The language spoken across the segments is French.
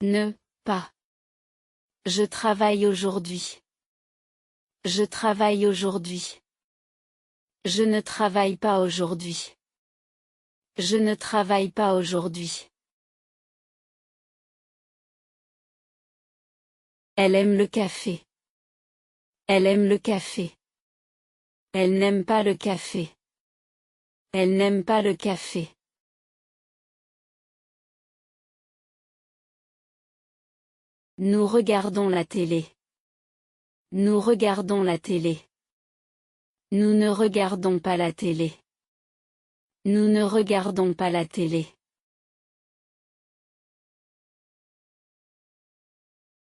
Ne, pas. Je travaille aujourd'hui. Je travaille aujourd'hui. Je ne travaille pas aujourd'hui. Je ne travaille pas aujourd'hui. Elle aime le café. Elle aime le café. Elle n'aime pas le café. Elle n'aime pas le café. Nous regardons la télé. Nous regardons la télé. Nous ne regardons pas la télé. Nous ne regardons pas la télé.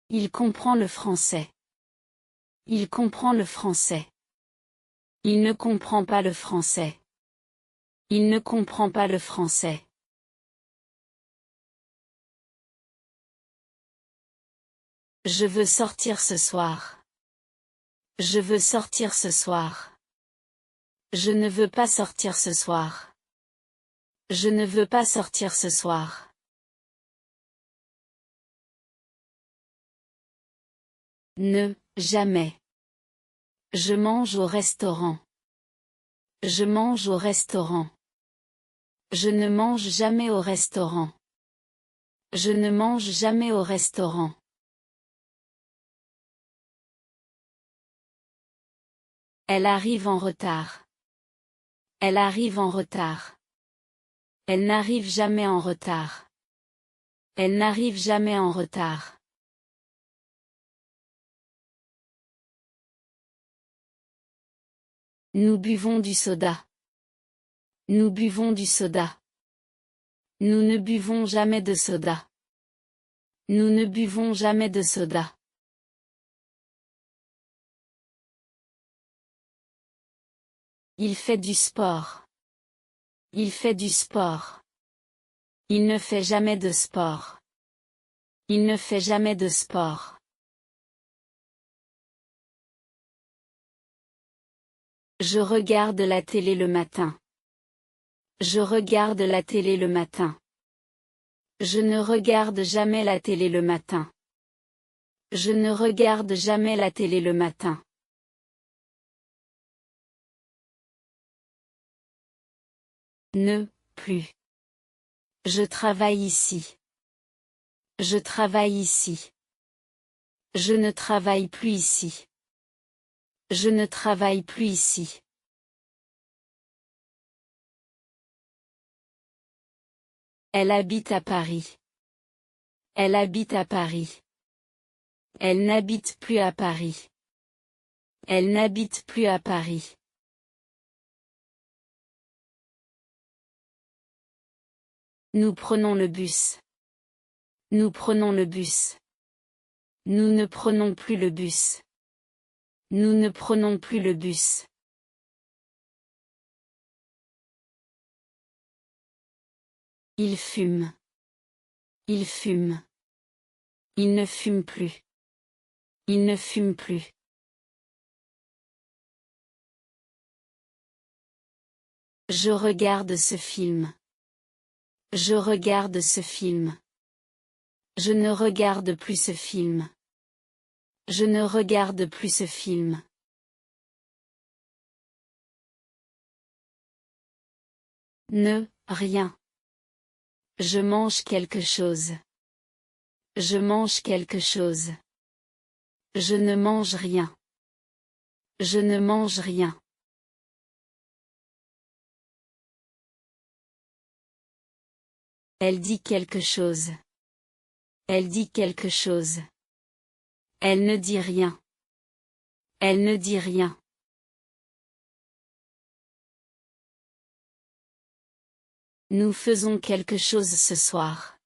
Il comprend le français. Il comprend le français. Il ne comprend pas le français. Il ne comprend pas le français. Je veux sortir ce soir. Je veux sortir ce soir. Je ne veux pas sortir ce soir. Je ne veux pas sortir ce soir. Ne, jamais. Je mange au restaurant. Je mange au restaurant. Je ne mange jamais au restaurant. Je ne mange jamais au restaurant. Elle arrive en retard. Elle arrive en retard. Elle n'arrive jamais en retard. Elle n'arrive jamais en retard. Nous buvons du soda. Nous buvons du soda. Nous ne buvons jamais de soda. Nous ne buvons jamais de soda. Il fait du sport. Il fait du sport. Il ne fait jamais de sport. Il ne fait jamais de sport. Je regarde la télé le matin. Je regarde la télé le matin. Je ne regarde jamais la télé le matin. Je ne regarde jamais la télé le matin. Ne, plus. Je travaille ici. Je travaille ici. Je ne travaille plus ici. Je ne travaille plus ici. Elle habite à Paris. Elle habite à Paris. Elle n'habite plus à Paris. Elle n'habite plus à Paris. Nous prenons le bus. Nous prenons le bus. Nous ne prenons plus le bus. Nous ne prenons plus le bus. Il fume. Il fume. Il ne fume plus. Il ne fume plus. Je regarde ce film. Je regarde ce film. Je ne regarde plus ce film. Je ne regarde plus ce film. Ne, rien. Je mange quelque chose. Je mange quelque chose. Je ne mange rien. Je ne mange rien. Elle dit quelque chose. Elle dit quelque chose. Elle ne dit rien. Elle ne dit rien. Nous faisons quelque chose ce soir.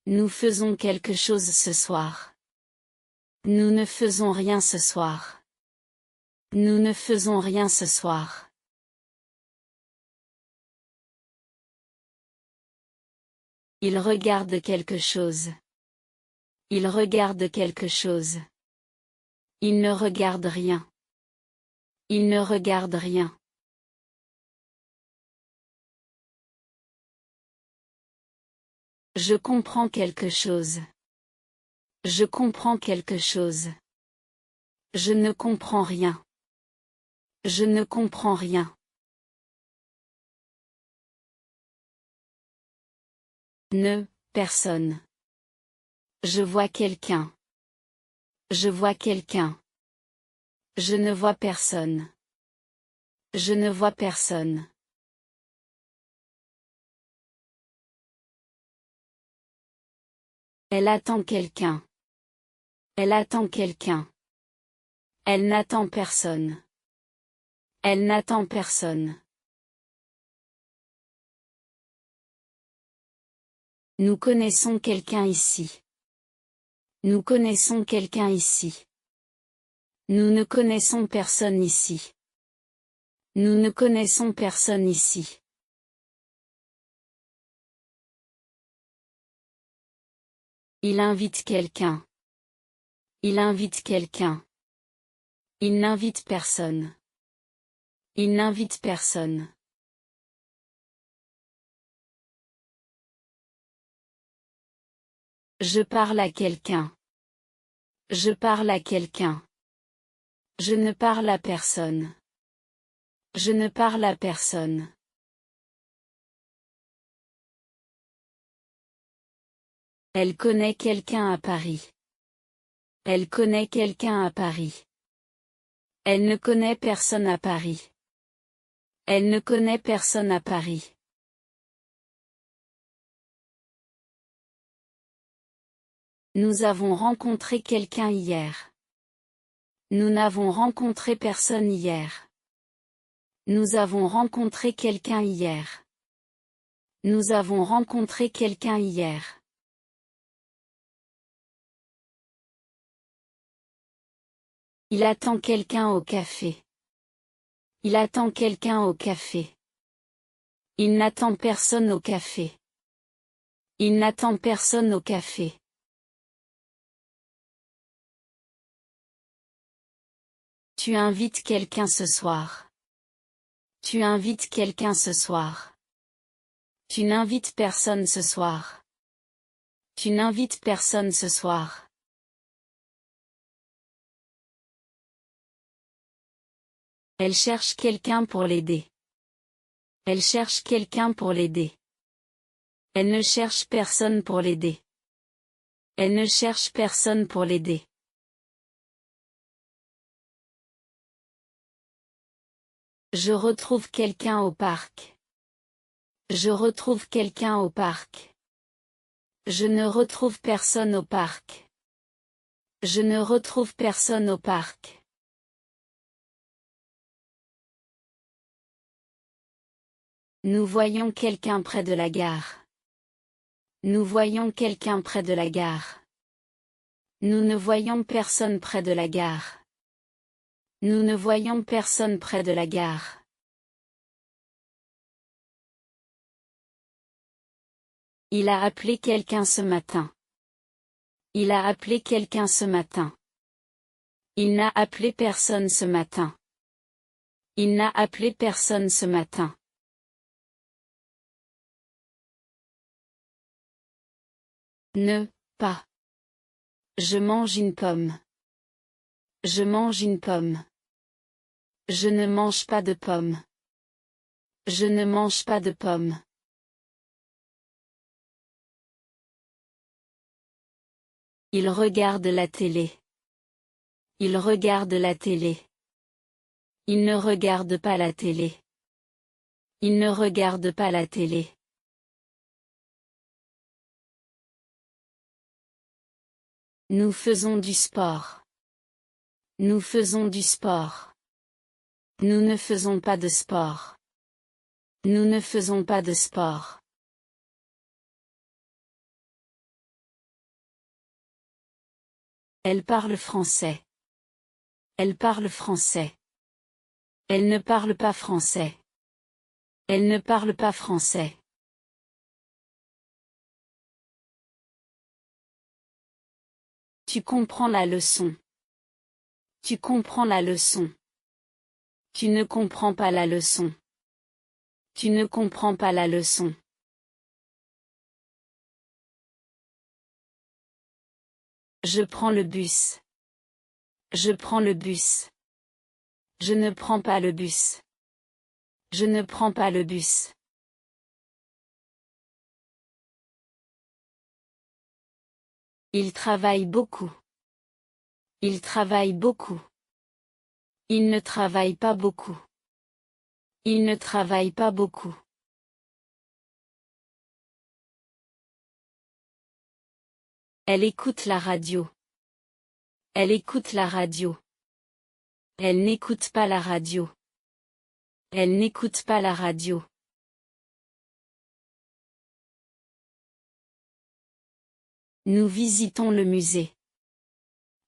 Nous faisons quelque chose ce soir. Nous ne faisons rien ce soir. Nous ne faisons rien ce soir. Il regarde quelque chose. Il regarde quelque chose. Il ne regarde rien. Il ne regarde rien. Je comprends quelque chose. Je comprends quelque chose. Je ne comprends rien. Je ne comprends rien. Ne, personne. Je vois quelqu'un. Je vois quelqu'un. Je ne vois personne. Je ne vois personne. Elle attend quelqu'un. Elle attend quelqu'un. Elle n'attend personne. Elle n'attend personne. Nous connaissons quelqu'un ici. Nous connaissons quelqu'un ici. Nous ne connaissons personne ici. Nous ne connaissons personne ici. Il invite quelqu'un. Il invite quelqu'un. Il n'invite personne. Il n'invite personne. Je parle à quelqu'un. Je parle à quelqu'un. Je ne parle à personne. Je ne parle à personne. Elle connaît quelqu'un à Paris. Elle connaît quelqu'un à Paris. Elle ne connaît personne à Paris. Elle ne connaît personne à Paris. Nous avons rencontré quelqu'un hier. Nous n'avons rencontré personne hier. Nous avons rencontré quelqu'un hier. Nous avons rencontré quelqu'un hier. Il attend quelqu'un au café. Il attend quelqu'un au café. Il n'attend personne au café. Il n'attend personne au café. Tu invites quelqu'un ce soir. Tu invites quelqu'un ce soir. Tu n'invites personne ce soir. Tu n'invites personne ce soir. Elle cherche quelqu'un pour l'aider. Elle cherche quelqu'un pour l'aider. Elle ne cherche personne pour l'aider. Elle ne cherche personne pour l'aider. Je retrouve quelqu'un au parc. Je retrouve quelqu'un au parc. Je ne retrouve personne au parc. Je ne retrouve personne au parc. Nous voyons quelqu'un près de la gare. Nous voyons quelqu'un près de la gare. Nous ne voyons personne près de la gare. Nous ne voyons personne près de la gare. Il a appelé quelqu'un ce matin. Il a appelé quelqu'un ce matin. Il n'a appelé personne ce matin. Il n'a appelé personne ce matin. Ne, pas. Je mange une pomme. Je mange une pomme. Je ne mange pas de pomme. Je ne mange pas de pomme. Il regarde la télé. Il regarde la télé. Il ne regarde pas la télé. Il ne regarde pas la télé. Nous faisons du sport. Nous faisons du sport. Nous ne faisons pas de sport. Nous ne faisons pas de sport. Elle parle français. Elle parle français. Elle ne parle pas français. Elle ne parle pas français. Tu comprends la leçon. Tu comprends la leçon. Tu ne comprends pas la leçon. Tu ne comprends pas la leçon. Je prends le bus. Je prends le bus. Je ne prends pas le bus. Je ne prends pas le bus. Il travaille beaucoup. Il travaille beaucoup. Il ne travaille pas beaucoup. Il ne travaille pas beaucoup. Elle écoute la radio. Elle écoute la radio. Elle n'écoute pas la radio. Elle n'écoute pas la radio. Nous visitons le musée.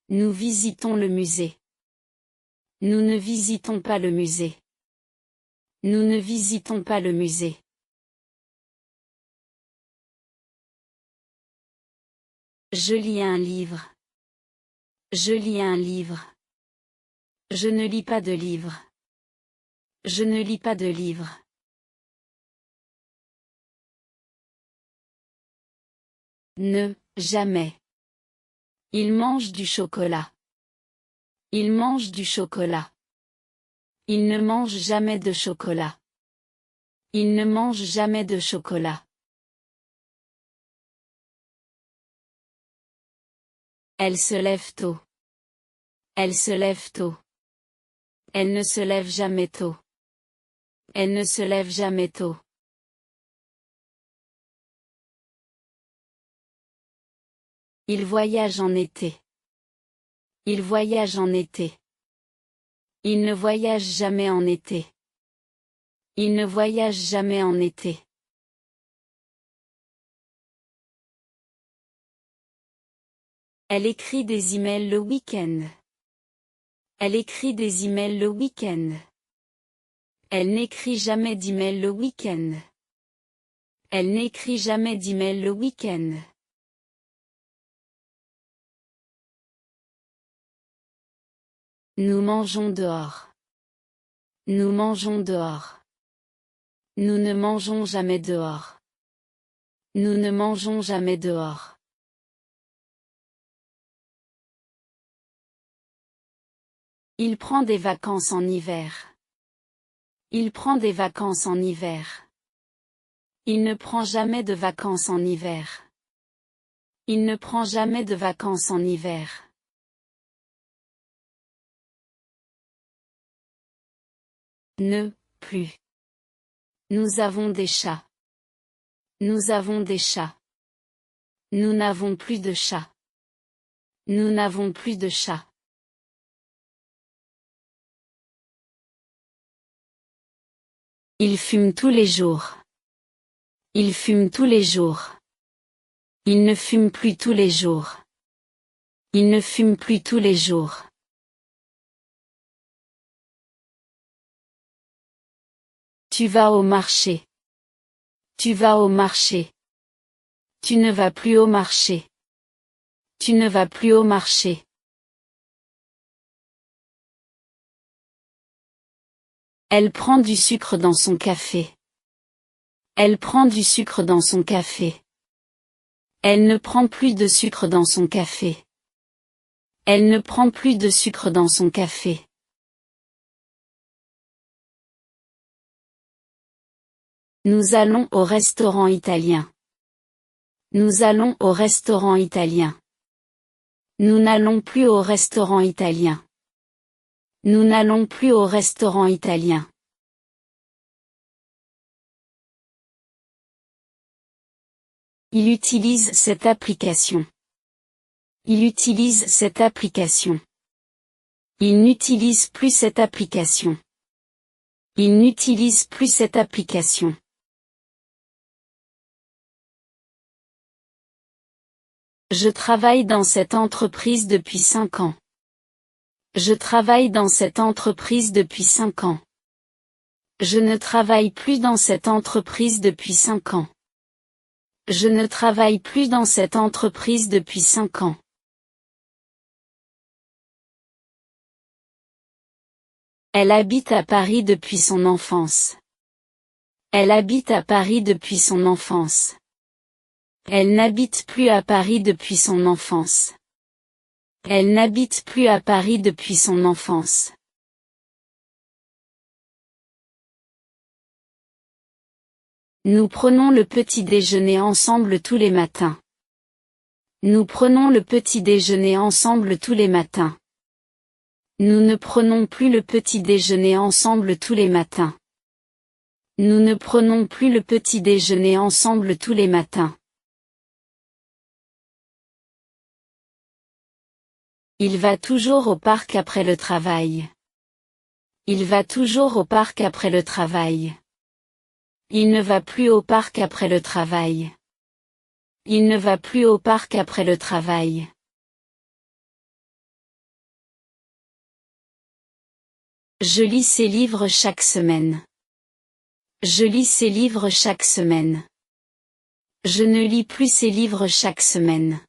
Nous visitons le musée. Nous ne visitons pas le musée. Nous ne visitons pas le musée. Je lis un livre. Je lis un livre. Je ne lis pas de livre. Je ne lis pas de livre. Ne, jamais. Il mange du chocolat. Il mange du chocolat. Il ne mange jamais de chocolat. Il ne mange jamais de chocolat. Elle se lève tôt. Elle se lève tôt. Elle ne se lève jamais tôt. Elle ne se lève jamais tôt. Il voyage en été. Il voyage en été. Il ne voyage jamais en été. Il ne voyage jamais en été. Elle écrit des emails le week-end. Elle écrit des emails le week-end. Elle n'écrit jamais d'emails le week-end. Elle n'écrit jamais d'emails le week-end. Nous mangeons dehors. Nous mangeons dehors. Nous ne mangeons jamais dehors. Nous ne mangeons jamais dehors. Il prend des vacances en hiver. Il prend des vacances en hiver. Il ne prend jamais de vacances en hiver. Il ne prend jamais de vacances en hiver. Ne, plus. Nous avons des chats. Nous avons des chats. Nous n'avons plus de chats. Nous n'avons plus de chats. Il fume tous les jours. Il fume tous les jours. Il ne fume plus tous les jours. Il ne fume plus tous les jours. Tu vas au marché. Tu vas au marché. Tu ne vas plus au marché. Tu ne vas plus au marché. Elle prend du sucre dans son café. Elle prend du sucre dans son café. Elle ne prend plus de sucre dans son café. Elle ne prend plus de sucre dans son café. Nous allons au restaurant italien. Nous allons au restaurant italien. Nous n'allons plus au restaurant italien. Nous n'allons plus au restaurant italien. Il utilise cette application. Il utilise cette application. Il n'utilise plus cette application. Il n'utilise plus cette application. Je travaille dans cette entreprise depuis 5 ans. Je travaille dans cette entreprise depuis 5 ans. Je ne travaille plus dans cette entreprise depuis 5 ans. Je ne travaille plus dans cette entreprise depuis 5 ans. Elle habite à Paris depuis son enfance. Elle habite à Paris depuis son enfance. Elle n'habite plus à Paris depuis son enfance. Elle n'habite plus à Paris depuis son enfance. Nous prenons le petit déjeuner ensemble tous les matins. Nous prenons le petit déjeuner ensemble tous les matins. Nous ne prenons plus le petit déjeuner ensemble tous les matins. Nous ne prenons plus le petit déjeuner ensemble tous les matins. Il va toujours au parc après le travail. Il va toujours au parc après le travail. Il ne va plus au parc après le travail. Il ne va plus au parc après le travail. Je lis ses livres chaque semaine. Je lis ses livres chaque semaine. Je ne lis plus ses livres chaque semaine.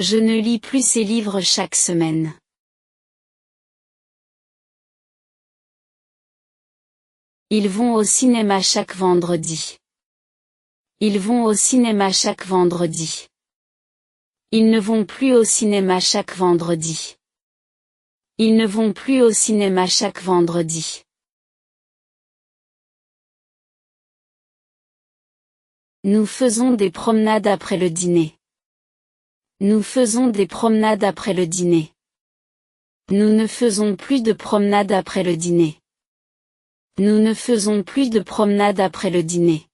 Je ne lis plus ses livres chaque semaine. Ils vont au cinéma chaque vendredi. Ils vont au cinéma chaque vendredi. Ils ne vont plus au cinéma chaque vendredi. Ils ne vont plus au cinéma chaque vendredi. Nous faisons des promenades après le dîner. Nous faisons des promenades après le dîner. Nous ne faisons plus de promenades après le dîner. Nous ne faisons plus de promenades après le dîner.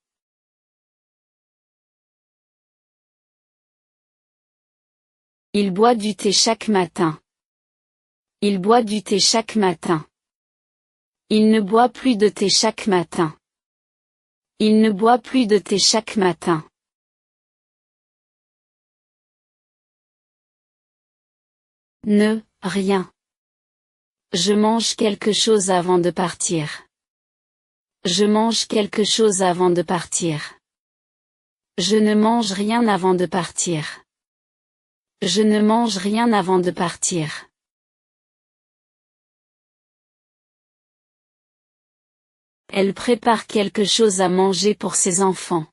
Il boit du thé chaque matin. Il boit du thé chaque matin. Il ne boit plus de thé chaque matin. Il ne boit plus de thé chaque matin. Ne, rien. Je mange quelque chose avant de partir. Je mange quelque chose avant de partir. Je ne mange rien avant de partir. Je ne mange rien avant de partir. Elle prépare quelque chose à manger pour ses enfants.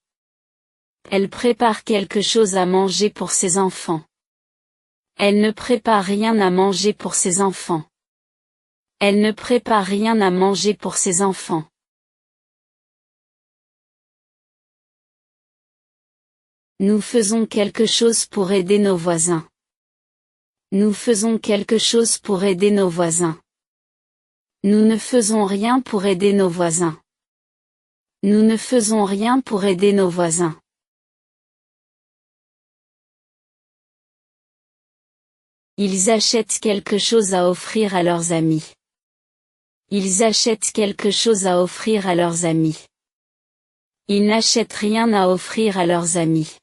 Elle prépare quelque chose à manger pour ses enfants. Elle ne prépare rien à manger pour ses enfants. Elle ne prépare rien à manger pour ses enfants. Nous faisons quelque chose pour aider nos voisins. Nous faisons quelque chose pour aider nos voisins. Nous ne faisons rien pour aider nos voisins. Nous ne faisons rien pour aider nos voisins. Ils achètent quelque chose à offrir à leurs amis. Ils achètent quelque chose à offrir à leurs amis. Ils n'achètent rien à offrir à leurs amis.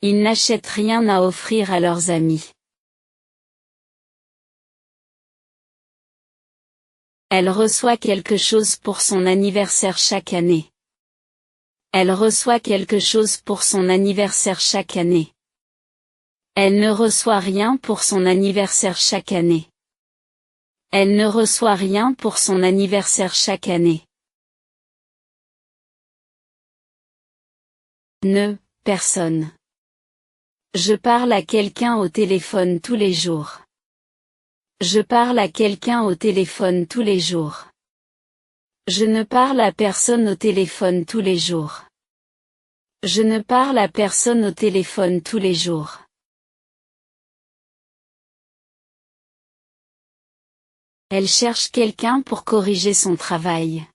Ils n'achètent rien à offrir à leurs amis. Elle reçoit quelque chose pour son anniversaire chaque année. Elle reçoit quelque chose pour son anniversaire chaque année. Elle ne reçoit rien pour son anniversaire chaque année. Elle ne reçoit rien pour son anniversaire chaque année. Ne, personne. Je parle à quelqu'un au téléphone tous les jours. Je parle à quelqu'un au téléphone tous les jours. Je ne parle à personne au téléphone tous les jours. Je ne parle à personne au téléphone tous les jours. Elle cherche quelqu'un pour corriger son travail.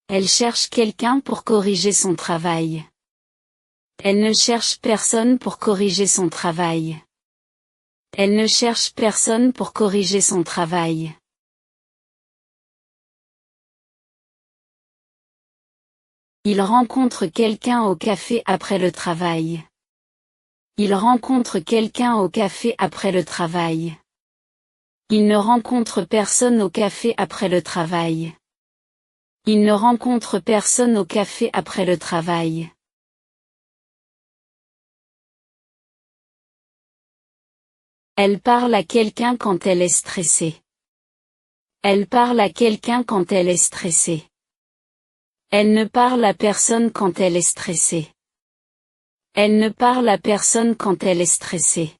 Elle cherche quelqu'un pour corriger son travail. Elle ne cherche personne pour corriger son travail. Elle ne cherche personne pour corriger son travail. Il rencontre quelqu'un au café après le travail. Il rencontre quelqu'un au café après le travail. Il ne rencontre personne au café après le travail. Il ne rencontre personne au café après le travail. Elle parle à quelqu'un quand elle est stressée. Elle parle à quelqu'un quand elle est stressée. Elle ne parle à personne quand elle est stressée. Elle ne parle à personne quand elle est stressée.